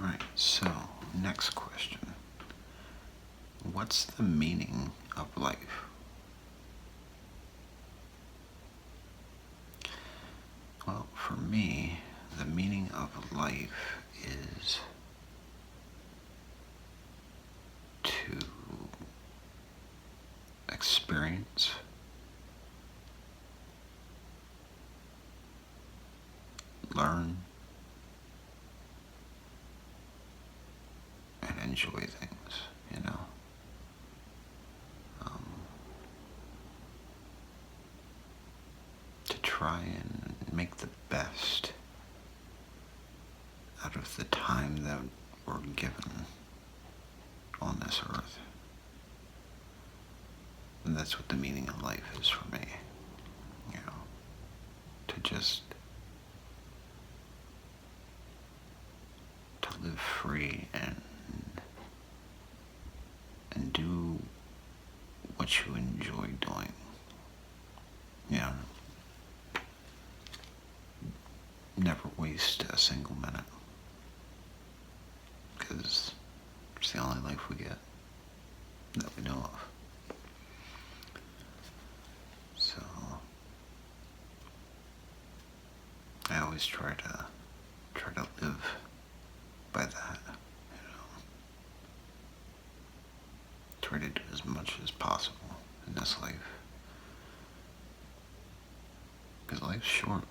Alright, so next question. What's the meaning of life? Well, for me, the meaning of life is to experience, learn, and enjoy things, you know. To try and make the best out of the time that we're given on this earth. And that's what the meaning of life is for me, you know, to just to live free and do what you enjoy doing. You know, never waste a single minute, because it's the only life we get that we know of. So I always try to live by that, you know. Try to do as much as possible in this life, because life's short.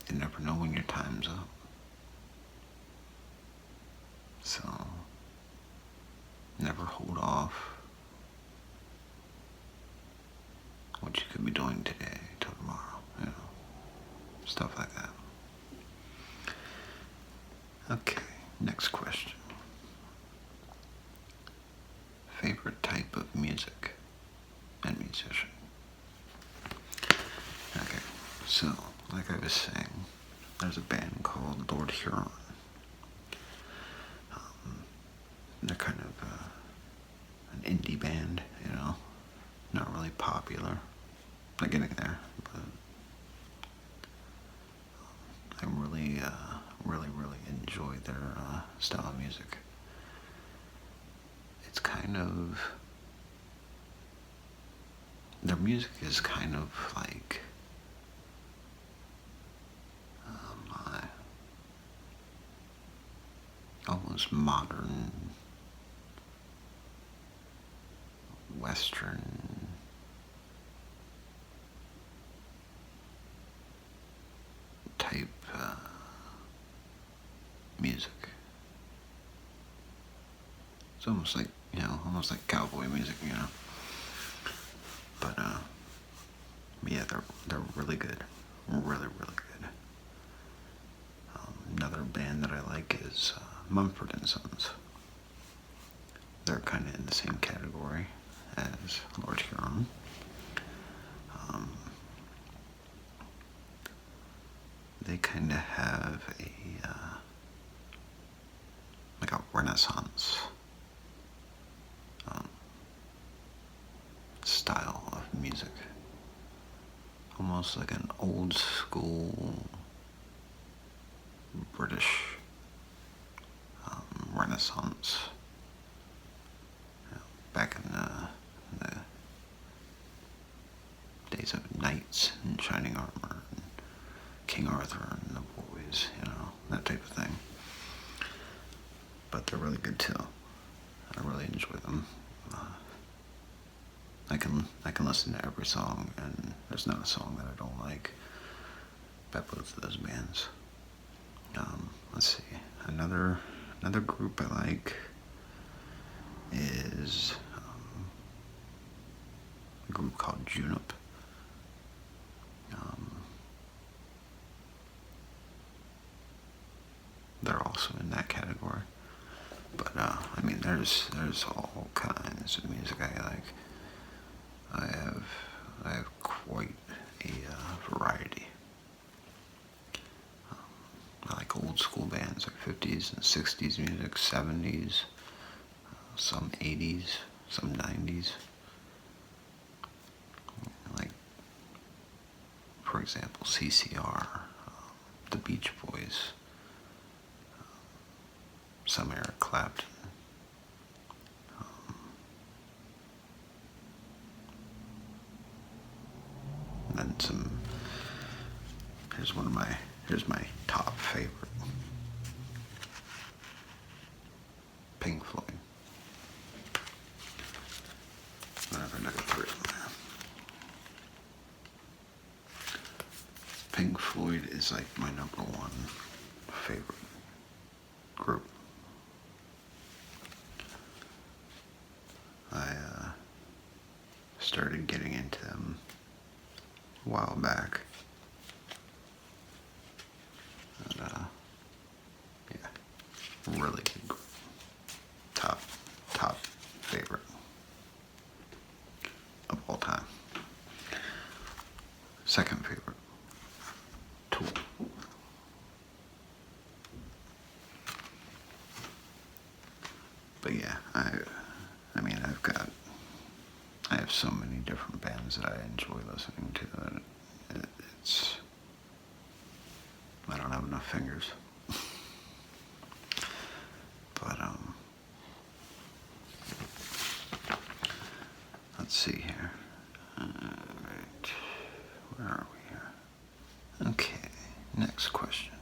You never know when your time's up. So never hold off what you could be doing today till tomorrow, you know, stuff like that. Okay, next question. Favorite type of music and musician? Okay, so like I was saying, there's a band called Lord Huron. They're kind of an indie band, you know, not really popular. They're getting there, but I really enjoy their style of music. It's kind of, their music is kind of like almost modern, Western type music. It's almost like, you know, almost like cowboy music, you know. But yeah, they're really good, really good. Another band that I like is Mumford and Sons. They're kind of in the same category as Lord Huron. They kind of have like a Renaissance style of music, almost like an old school British Renaissance. You know, back in the days of knights and shining armor and King Arthur and the boys, you know, that type of thing. But they're really good too. I really enjoy them. I can listen to every song, and there's not a song that I don't like by both of those bands. Let's see, another group I like is a group called Junip. They're also in that category. But I mean, there's all kinds of music I like. I have quite a variety. I like old school bands like 50s and 60s music, 70s, some 80s, some 90s. Like, for example, CCR, the Beach Boys, some Eric Clapton. And then some. Here's my top favorite. Pink Floyd. Whatever, number 3. Pink Floyd is like my number 1 favorite group. I started getting into them a while back. And, yeah, really good group. Top favorite of all time. Second favorite, Tool. But yeah, I mean, I have so many different bands that I enjoy listening to that it's, I don't have enough fingers. But, let's see here. Alright, where are we here? Okay, next question.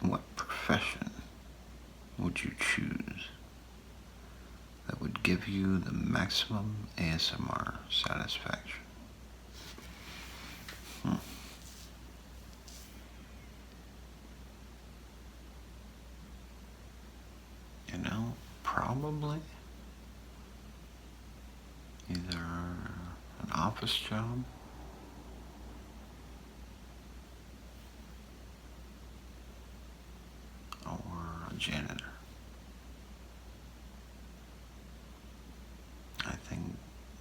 What profession would you choose that would give you the maximum ASMR satisfaction? You know, probably either an office job or a janitor. I think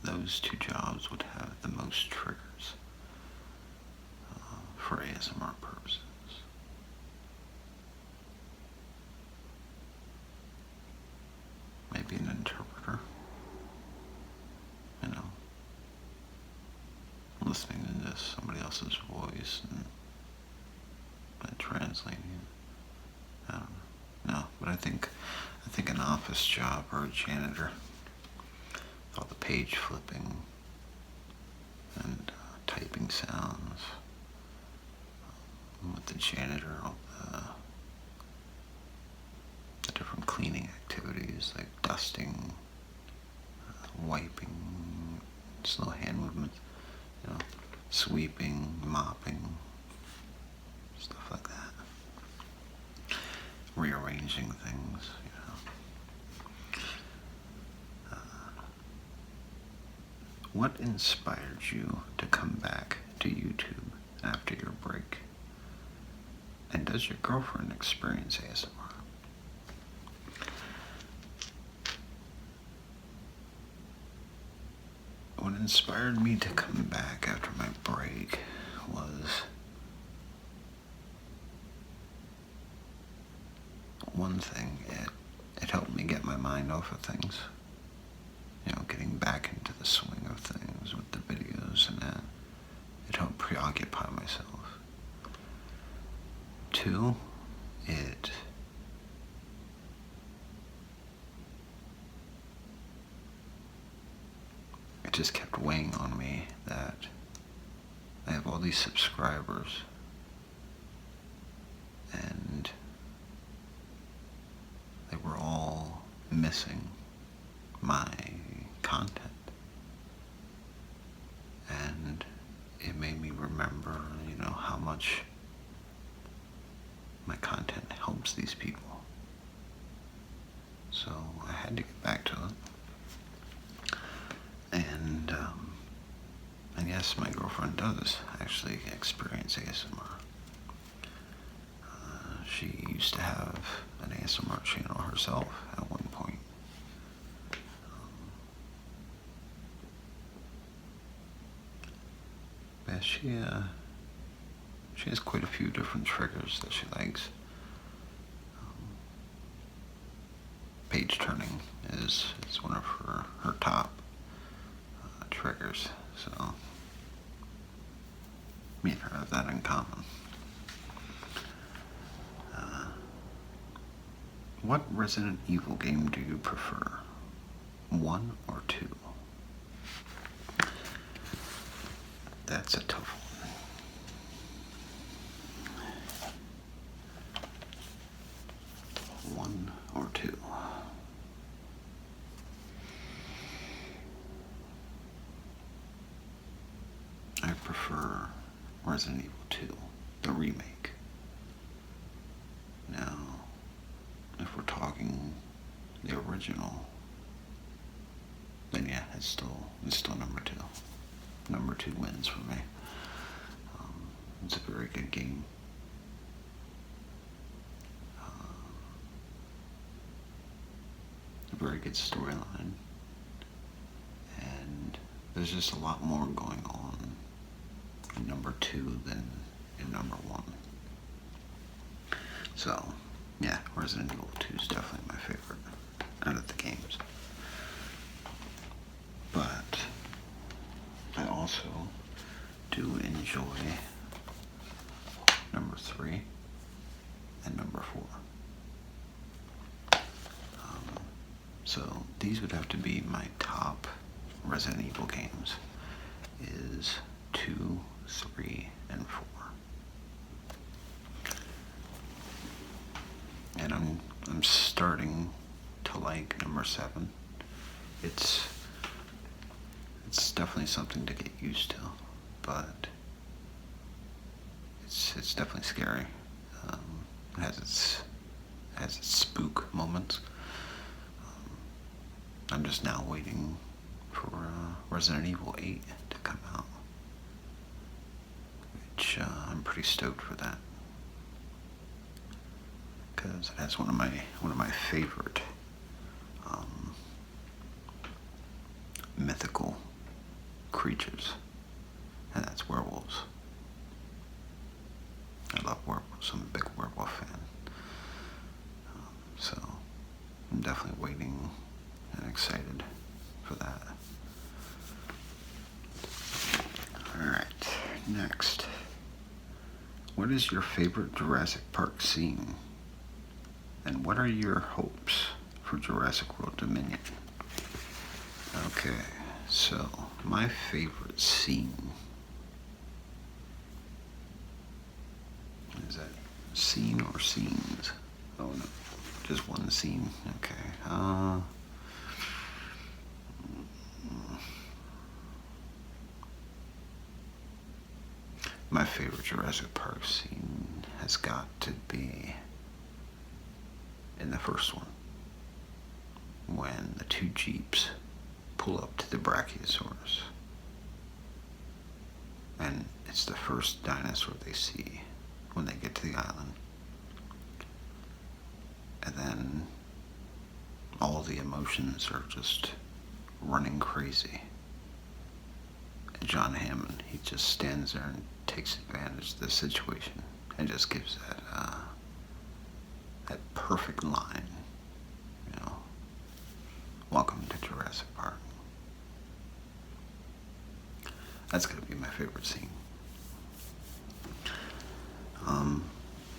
those 2 jobs would have the most triggers for ASMR purposes. Maybe an interpreter, you know, listening to just somebody else's voice and translating it. I don't know. No, but I think an office job or a janitor, all the page flipping and typing sounds, with the janitor, all the different cleaning activities like dusting, wiping, slow hand movements, you know, sweeping, mopping, stuff like that. Rearranging things, you know. What inspired you to come back to YouTube after your break? And does your girlfriend experience ASMR? What inspired me to come back after my break was one thing. It helped me get my mind off of things. You know, getting back into the swing of things with the videos and that. It helped preoccupy myself. 2, it just kept weighing on me that I have all these subscribers and they were all missing my content. And it made me remember, you know, how much my content helps these people. So I had to get back to it. And yes, my girlfriend does actually experience ASMR. She used to have an ASMR channel herself at one point. But she has quite a few different triggers that she likes. Page turning is one of her top triggers, so me and her have that in common. What Resident Evil game do you prefer? 1 or 2? That's a tough one. 1 or 2? I prefer Resident Evil 2, the remake. Now, if we're talking the original, then yeah, it's still number 2. Number 2 wins for me. It's a very good game. A very good storyline, and there's just a lot more going on in number 2 than in number 1. So, yeah, Resident Evil 2 is definitely my favorite out of the games. But I also do enjoy number 3 and number 4. So these would have to be my top Resident Evil games, is 2, 3, and 4. And I'm starting to like number 7. It's definitely something to get used to, but it's definitely scary. It has its spook moments. I'm just now waiting for Resident Evil 8 to come out, which I'm pretty stoked for that, because it has one of my favorite mythical creatures, and that's werewolves. I love werewolves. I'm a big werewolf fan. So I'm definitely waiting and excited for that. Alright, next. What is your favorite Jurassic Park scene? And what are your hopes for Jurassic World Dominion? Okay, so my favorite scene, is that scene or scenes? Oh no, just one scene. Okay. My favorite Jurassic Park scene has got to be in the first one, when the 2 Jeeps pull up to the Brachiosaurus, and it's the first dinosaur they see when they get to the island, and then all the emotions are just running crazy, and John Hammond, he just stands there and takes advantage of the situation and just gives that perfect line, you know, "Welcome to Jurassic Park." That's gonna be my favorite scene.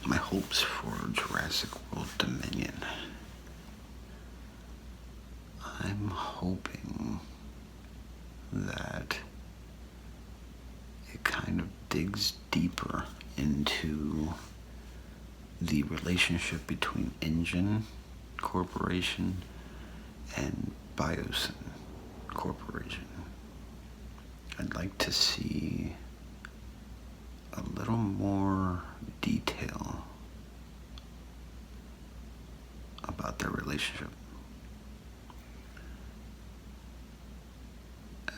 My hopes for Jurassic World Dominion. I'm hoping that it kind of digs deeper into the relationship between InGen Corporation and Biosyn Corporation. I'd like to see a little more detail about their relationship,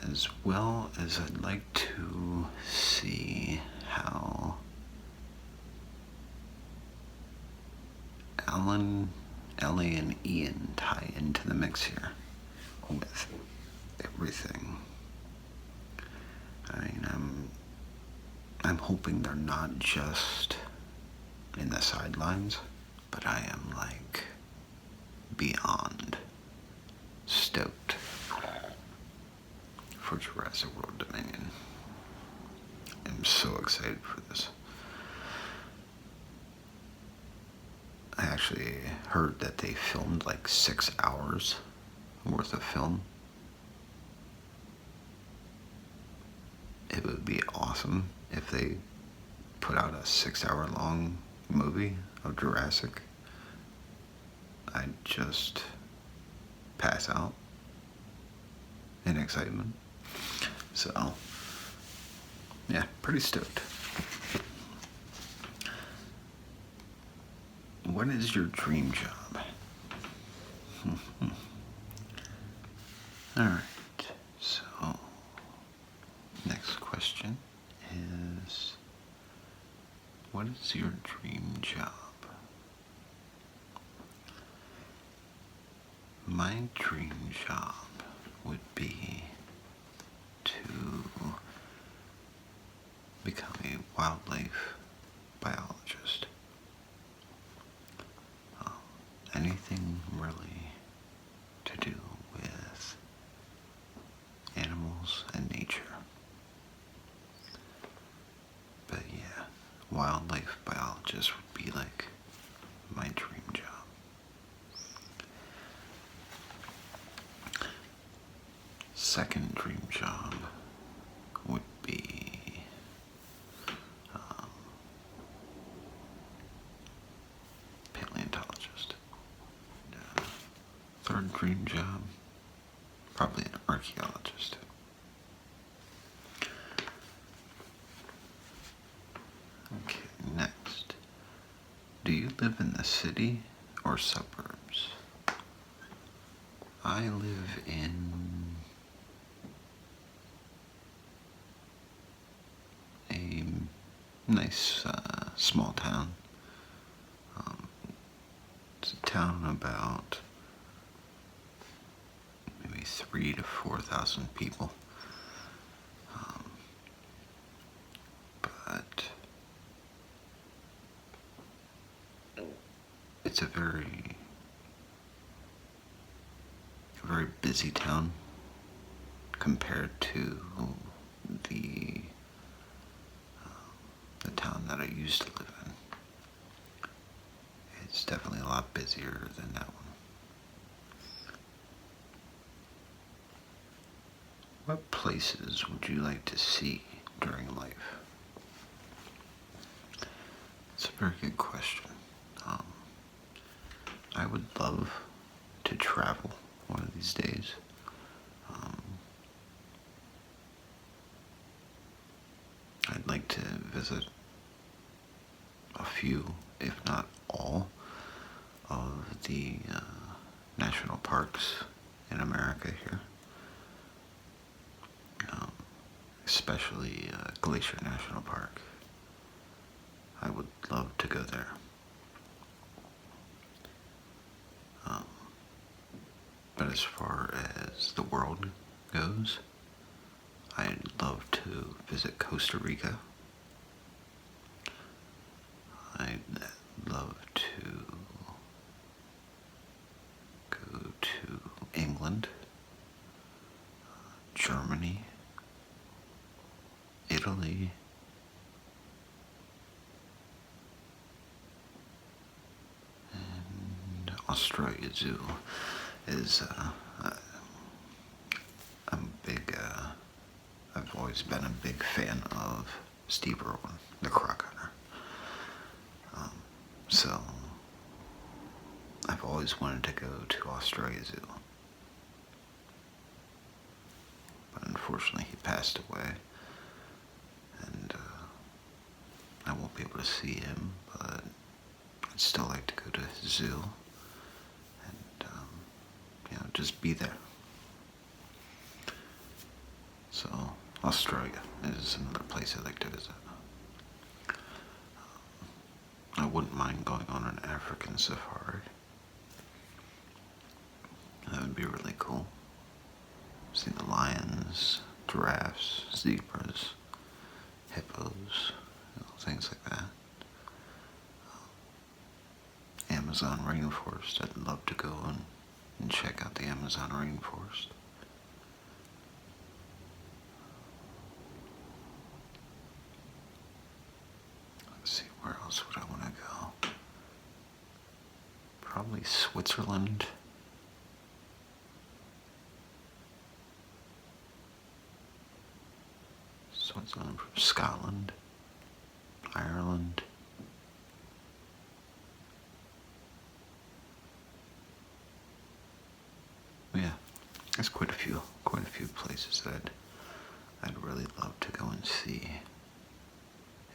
as well as I'd like to see how Alan, Ellie, and Ian tie into the mix here with everything. I mean, I'm hoping they're not just in the sidelines, but I am like beyond stoked for Jurassic World Dominion. I'm so excited for this. I actually heard that they filmed like 6 hours worth of film. It would be awesome if they put out a 6 hour long movie of Jurassic. I'd just pass out in excitement. So, yeah, pretty stoked. What is your dream job? Alright, so next question is, what is your dream job? My dream job would be to become a wildlife biologist. Anything really to do with animals and nature. But yeah, wildlife biologist would be like my dream job. Second dream job would be paleontologist. Third dream job, probably an archaeologist. Okay, next. Do you live in the city or suburbs? I live in a nice small town. It's a town about maybe 3,000 to 4,000 people. But it's a very busy town compared to the town that I used to live in. It's definitely a lot busier than that one. What places would you like to see during life? It's a very good question. I would love to travel one of these days. I'd like to visit a few, if not all, of the national parks in America here. Especially Glacier National Park. I would love to go there. But as far as the world goes, I'd love to visit Costa Rica. I'd love to go to England, Germany, Italy, and Australia Zoo is I've always been a big fan of Steve Irwin, the croc hunter. So I've always wanted to go to Australia Zoo. But unfortunately he passed away. And I won't be able to see him, but I'd still like to go to his zoo and just be there. So Australia is another place I'd like to visit. I wouldn't mind going on an African safari. That would be really cool. See the lions, giraffes, zebras, hippos, things like that. Amazon rainforest. I'd love to go and check out the Amazon rainforest. Let's see, where else would I want to go? Probably Switzerland. Switzerland, Scotland, Ireland. Yeah, there's quite a few places that I'd really love to go and see.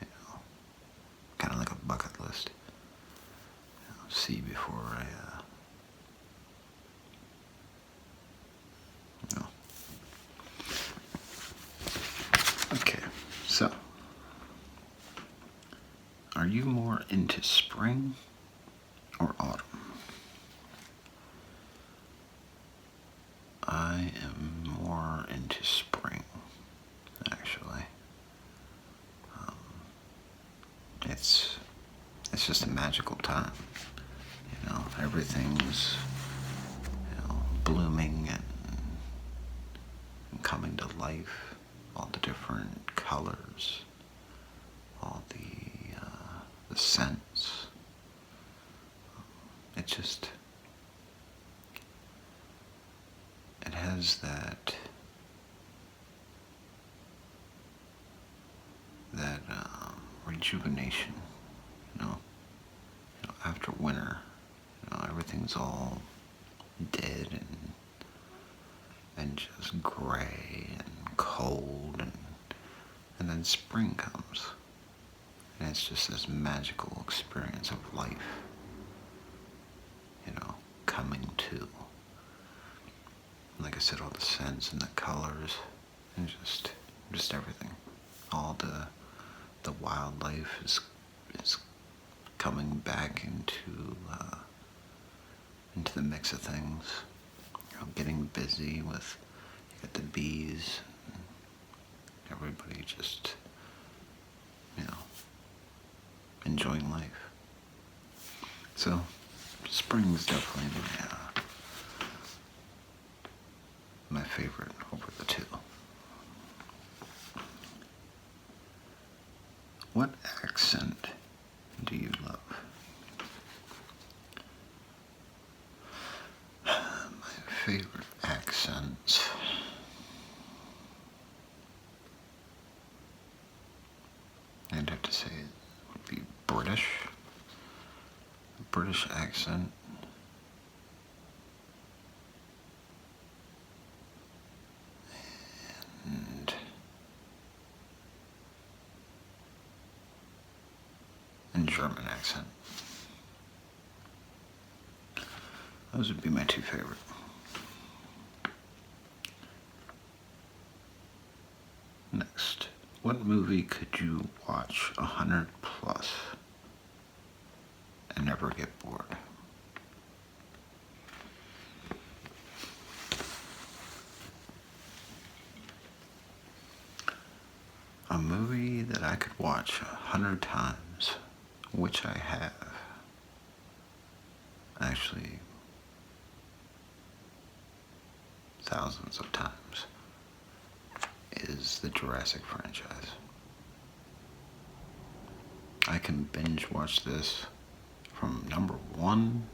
You know, kind of like a bucket list. You know, see before I, you know. Okay, so, are you more into spring or autumn? I am more into spring, actually. It's just a magical time. You know, everything's, you know, blooming and coming to life. All the different colors, all the scents. It just, it has that rejuvenation, you know, after winter, you know, everything's all dead and just gray and cold, and then spring comes, and it's just this magical experience of life, you know, coming to. Like I said, all the scents and the colors, and just everything. All the wildlife is coming back into the mix of things. You know, getting busy with, you got the bees, and everybody just, you know, enjoying life. So, spring is definitely my favorite over the two. What accent do you love? My favorite accents. I'd have to say it would be British. A British accent. And German accent. Those would be my two favorite. Next, what movie could you watch 100 plus and never get bored? A movie that I could watch 100 times, which I have. Actually, thousands of times, is the Jurassic franchise. I can binge watch this from number 1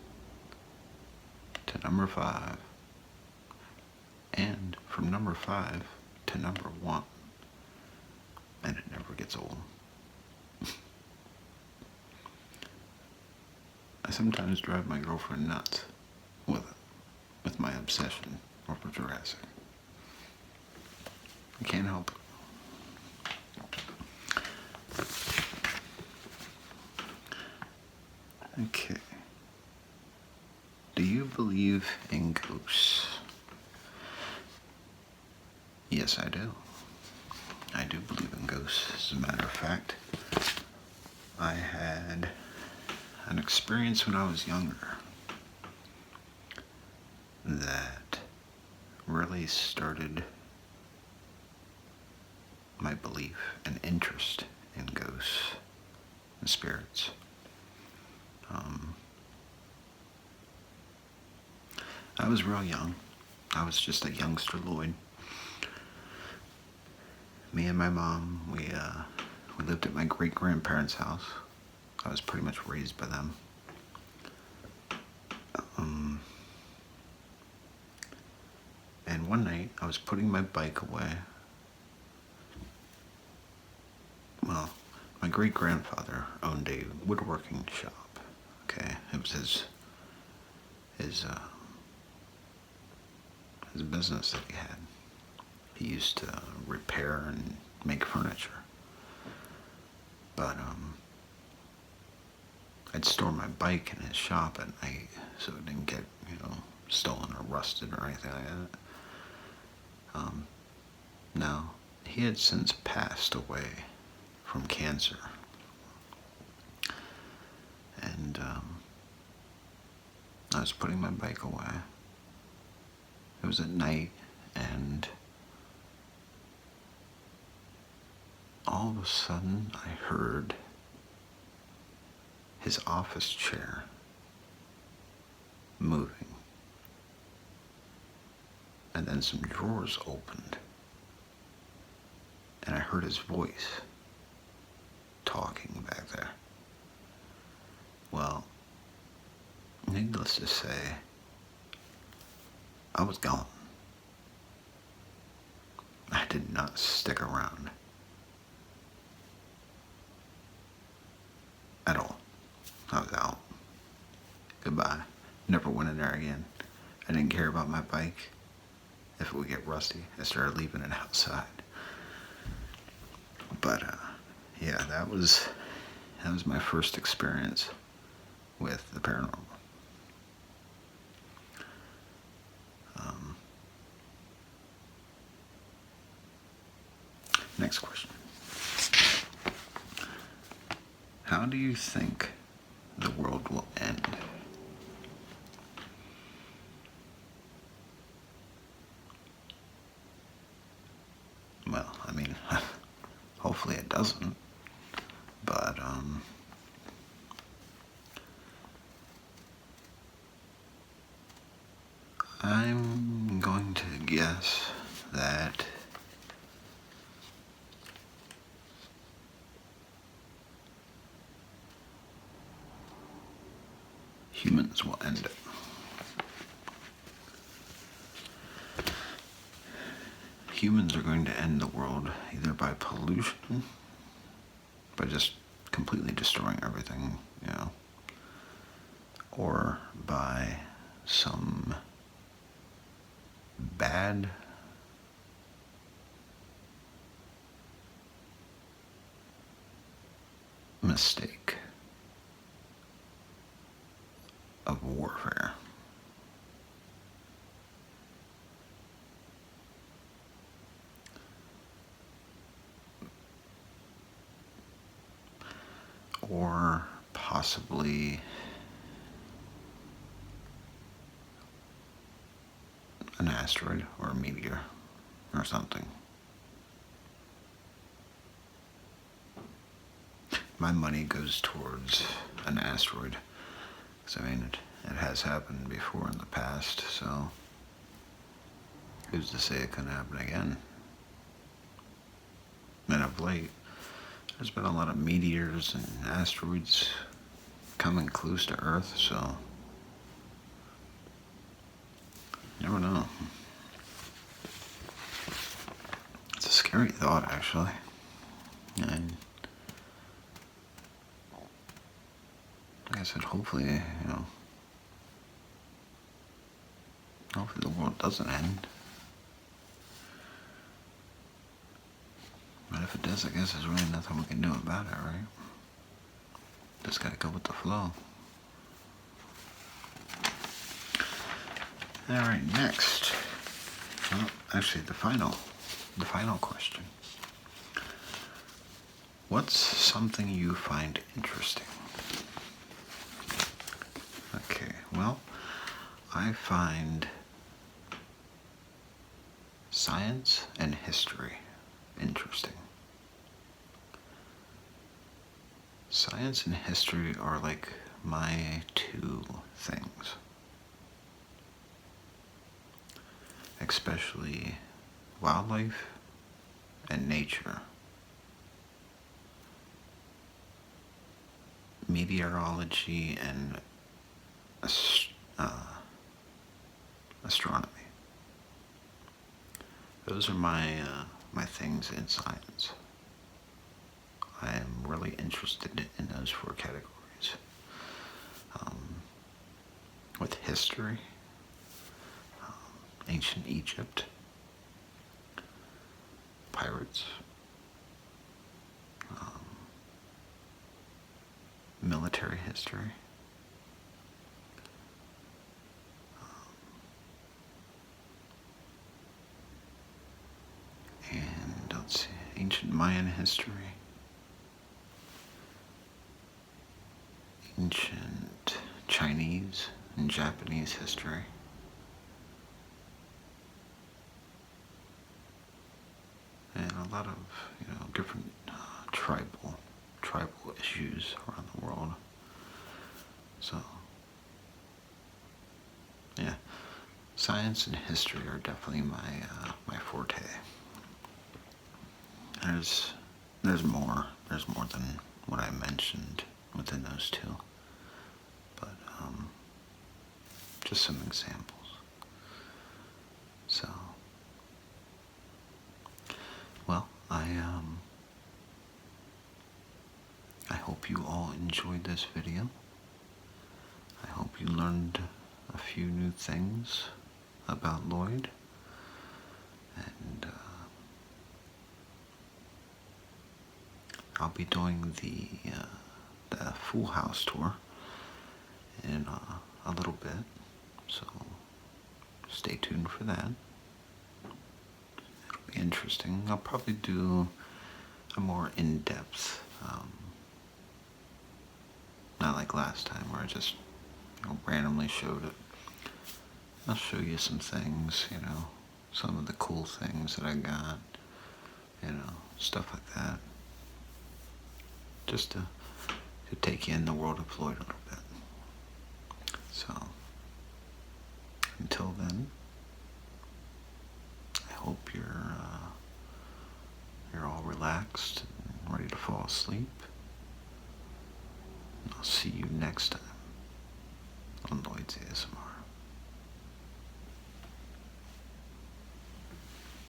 to number 5, and from number 5 to number 1, and it never gets old. I sometimes drive my girlfriend nuts with my obsession over Jurassic. I can't help it. Okay. Do you believe in ghosts? Yes, I do. I do believe in ghosts. As a matter of fact, I had an experience when I was younger that really started my belief and interest in ghosts and spirits. I was real young. I was just a youngster Lloyd. Me and my mom, we lived at my great-grandparents' house. I was pretty much raised by them. And one night, I was putting my bike away. Well, my great-grandfather owned a woodworking shop. Okay, it was his business that he had. He used to repair and make furniture. But I'd store my bike in his shop at night so it didn't get, stolen or rusted or anything like that. Now, he had since passed away from cancer. And I was putting my bike away. It was at night, and all of a sudden I heard his office chair moving. And then some drawers opened. And I heard his voice talking back there. Well, needless to say, I was gone. I did not stick around. At all. I was out. Goodbye. Never went in there again. I didn't care about my bike. If it would get rusty, I started leaving it outside. But yeah, that was my first experience with the paranormal. Next question. How do you think the world will end? Well, I mean, hopefully it doesn't. But, I'm going to guess that humans will end it. Humans are going to end the world either by pollution, by just completely destroying everything, or by some bad mistake of warfare. Or possibly an asteroid or a meteor or something. My money goes towards an asteroid, because I mean it has happened before in the past, so who's to say it couldn't happen again? And of late, there's been a lot of meteors and asteroids coming close to Earth, so you never know. It's a scary thought, actually. And like I said, hopefully, hopefully the world doesn't end. But if it does, I guess there's really nothing we can do about it, right? Just gotta go with the flow. Alright, next. Well, actually, the final question. What's something you find interesting? Okay, well, I find science and history interesting. Science and history are like my two things. Especially wildlife and nature. Meteorology and astronomy. those are my things in science. I am really interested in those 4 categories. With history, ancient Egypt, pirates, military history, and let's see, ancient Mayan history, ancient Chinese and Japanese history, and a lot of different tribal issues around the world. So yeah, science and history are definitely my forte. There's more than what I mentioned within those 2, but just some examples. So, well, I hope you all enjoyed this video. I hope you learned a few new things about Lloyd, and I'll be doing the Full House tour in a little bit, so stay tuned for that. It'll be interesting. I'll probably do a more in-depth, not like last time where I just randomly showed it. I'll show you some things, some of the cool things that I got, stuff like that. Just to take you in the world of Lloyd a little bit. So, until then, I hope you're all relaxed and ready to fall asleep. And I'll see you next time on Lloyd's ASMR.